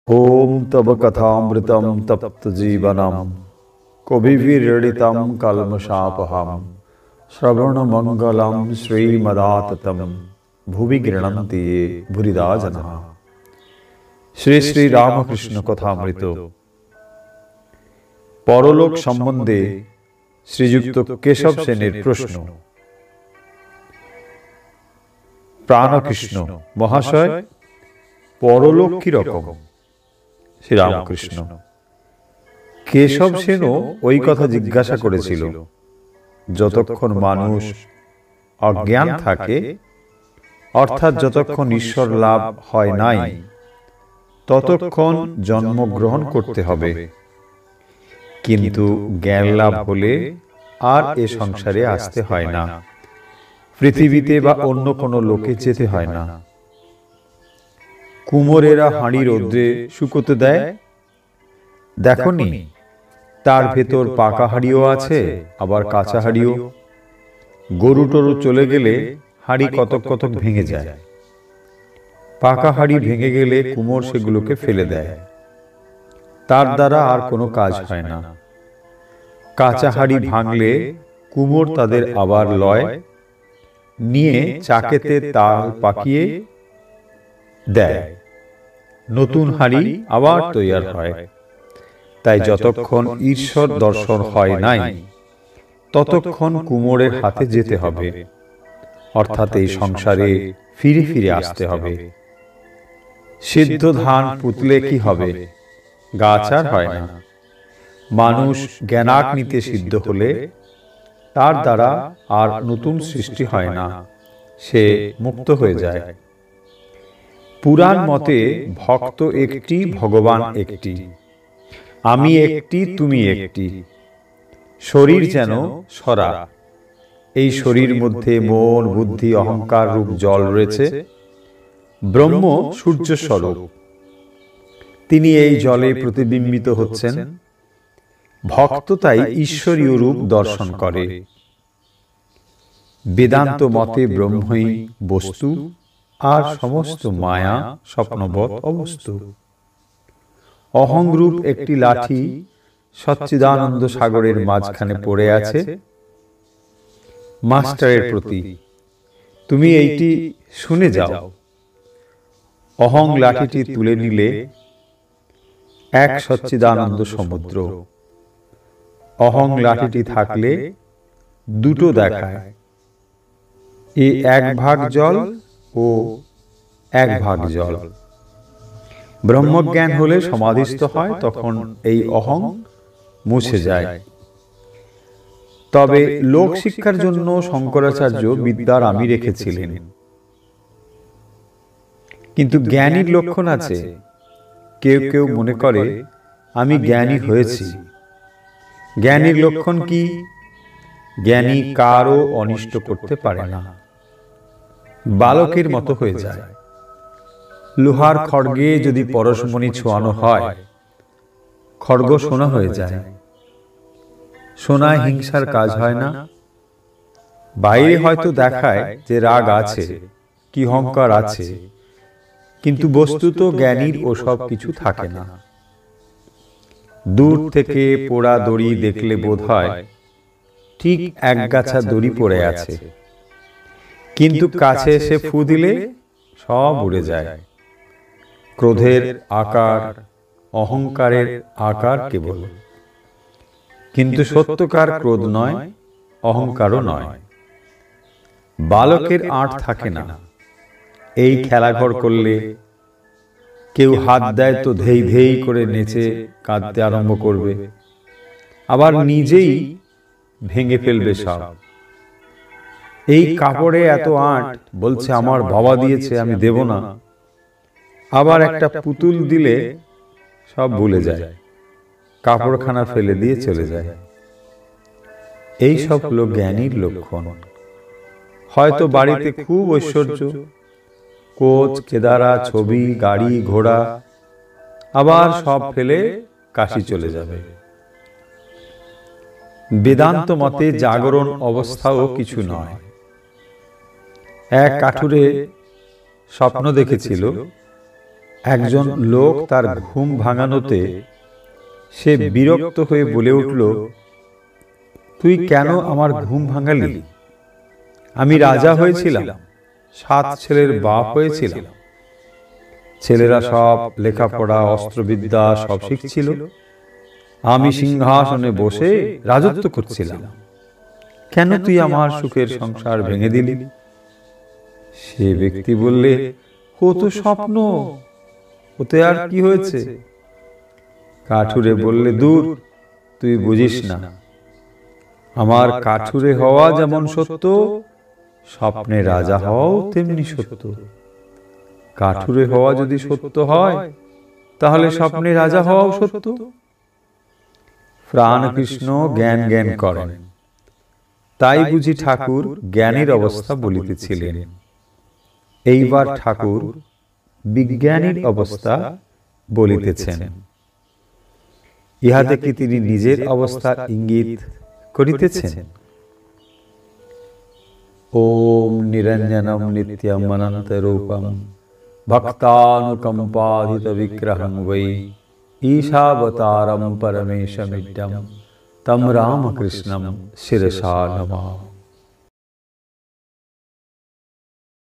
ओम तव कथामृतम तप्त जीवनम कविभिरीडितम कल्मषापहम श्रवण मंगलम श्रीमदाततम भुवि गृह्णन्ति ये भूरिदा जनाः। श्री श्री रामकृष्ण कथामृत। परलोक सम्बन्धे श्रीयुक्त केशव सेनेर प्रश्न। प्राणकृष्ण महाशय, परलोक की रकम? श्री रामकृष्ण। केशव सेनও ওই কথা জিজ্ঞাসা করেছিল। যতক্ষণ মানুষ অজ্ঞান থাকে, অর্থাৎ যতক্ষণ ঈশ্বর লাভ হয় নাই, ততক্ষণ জন্মগ্রহণ করতে হবে। কিন্তু জ্ঞান লাভ হলে আর এ সংসারে আসতে হয় না, পৃথিবীতে বা অন্য কোনো লোকে যেতে হয় না। কুমোরেরা হাঁড়ি রোদ্রে শুকোতে দেয়, দেখনি? তার ভেতর পাকা হাঁড়িও আছে, আবার কাঁচা হাঁড়িও। গরু টরু চলে গেলে হাঁড়ি কতক কতক ভেঙে যায়। পাকা হাঁড়ি ভেঙে গেলে কুমোর সেগুলোকে ফেলে দেয়, তার দ্বারা আর কোনো কাজ হয় না। কাঁচা হাঁড়ি ভাঙলে কুমোর তাদের আবার লয়, নিয়ে চাকেতে তাল পাকিয়ে দেয়, নতুন হাঁড়ি আবার তৈয়ার হয়। তাই যতক্ষণ ঈশ্বর দর্শন হয় নাই, ততক্ষণ কুমোরের হাতে যেতে হবে, অর্থাৎ এই সংসারে ফিরে ফিরে আসতে হবে। সিদ্ধ ধান পুতলে কি হবে? গাছ আর হয় না। মানুষ জ্ঞানাগ্নিতে সিদ্ধ হলে তার দ্বারা আর নতুন সৃষ্টি হয় না, সে মুক্ত হয়ে যায়। পুরাণ মতে ভক্ত একটি, ভগবান একটি, আমি একটি, তুমি একটি। শরীর যেন সরা, এই শরীর মধ্যে মন, বুদ্ধি, অহংকার রূপ জল রয়েছে। ব্রহ্ম সূর্য স্বরূপ, তিনি এই জলে প্রতিবিম্বিত হচ্ছেন। ভক্ত তাই ঈশ্বরীয় রূপ দর্শন করে। বেদান্ত মতে ব্রহ্মই বস্তু, আর সমস্ত মায়া স্বপ্নবৎ অবস্তু। অহংরূপ একটি লাঠি সচ্চিদানন্দ সাগরের মাঝখানে পড়ে আছে। মাস্টারের প্রতি, তুমি এইটি শুনে যাও। অহং লাঠিটি তুলে নিলে এক সচ্চিদানন্দ সমুদ্র। অহং লাঠিটি থাকলে দুটো দেখায়, এ এক ভাগ জল ও এক ভাগ জল। ব্রহ্মজ্ঞান হলে সমাধিস্থ হয়, তখন এই অহং মুছে যায়। তবে লোক শিক্ষার জন্য শঙ্করাচার্য বিদ্যার আমি রেখেছিলেন। কিন্তু জ্ঞানীর লক্ষণ আছে। কেউ কেউ মনে করে আমি জ্ঞানী হয়েছি। জ্ঞানীর লক্ষণ কি? জ্ঞানী কারও অনিষ্ট করতে পারে না, বালকের মতো হয়ে যায়। লোহার খড়গে যদি পরশমণি ছোঁয়ানো হয়, খড়গ সোনা হয়ে যায়। সোনায় হিংসার কাজ হয় না। বাইরে হয়তো দেখায় যে রাগ আছে, কি অহংকার আছে, কিন্তু বস্তুত জ্ঞানীর ওসব কিছু থাকে না। দূর থেকে পোড়া দড়ি দেখলে বোধ হয় ঠিক একগাছা দড়ি পড়ে আছে, কিন্তু কাছে এসে ফু দিলে সব উড়ে যায়। ক্রোধের আকার, অহংকারের আকার কেবল, কিন্তু সত্যকার ক্রোধ নয়, অহংকারও নয়। বালকের আঁট থাকে না। এই খেলাঘর করলে কেউ হাত দেয় তো ধেই ধেই করে নেচে কাঁদতে আরম্ভ করবে, আবার নিজেই ভেঙে ফেলবে সব। এই কাপড়ে এত আঁট, বলছে আমার বাবা দিয়েছে, আমি দেব না। আবার একটা পুতুল দিলে সব ভুলে যায়, কাপড়খানা ফেলে দিয়ে চলে যায়। এই সব হলো জ্ঞানীর লক্ষণ। হয়তো বাড়িতে খুব ঐশ্বর্য, কোচ, কেদারা, ছবি, গাড়ি, ঘোড়া, আবার সব ফেলে কাশি চলে যাবে। বেদান্ত মতে জাগরণ অবস্থাও কিছু নয়। এক কাঠুরে স্বপ্ন দেখেছিল একজন লোক তার ঘুম ভাঙানোতে সে বিরক্ত হয়ে বলে উঠল, তুই কেন আমার ঘুম ভাঙালি? আমি রাজা হয়েছিলাম, 7 ছেলের বাপ হয়েছিলাম। ছেলেরা সব লেখাপড়া, অস্ত্রবিদ্যা সব শিখছিল। আমি সিংহাসনে বসে রাজত্ব করছিলাম। কেন তুই আমার সুখের সংসার ভেঙে দিলি? সে ব্যক্তি বললে, ও তো স্বপ্ন, ওতে আর কি হয়েছে? কাঠুরে বললে, দূর, তুই বুঝিস না। আমার কাঠুরে হওয়া যেমন সত্য, স্বপ্নে রাজা হওয়াও তেমনি সত্য। কাঠুরে হওয়া যদি সত্য হয়, তাহলে স্বপ্নে রাজা হওয়াও সত্য। প্রাণকৃষ্ণ জ্ঞান জ্ঞান করেন, তাই বুঝি ঠাকুর জ্ঞানের অবস্থা বলিতেছিলেন। এইবার ঠাকুর বিজ্ঞানীর অবস্থা বলিতেছেন। ইহাতে কি তিনি নিজের অবস্থা ইঙ্গিত করিতেছেন? ওম নিরঞ্জনম নিত্যম অনন্ত রূপম ভক্তানুকম্পাধিত বিগ্রহং বৈ ঈশাবতারম পরমেশমিড্ডম তম রামকৃষ্ণম শিরসা নমামি।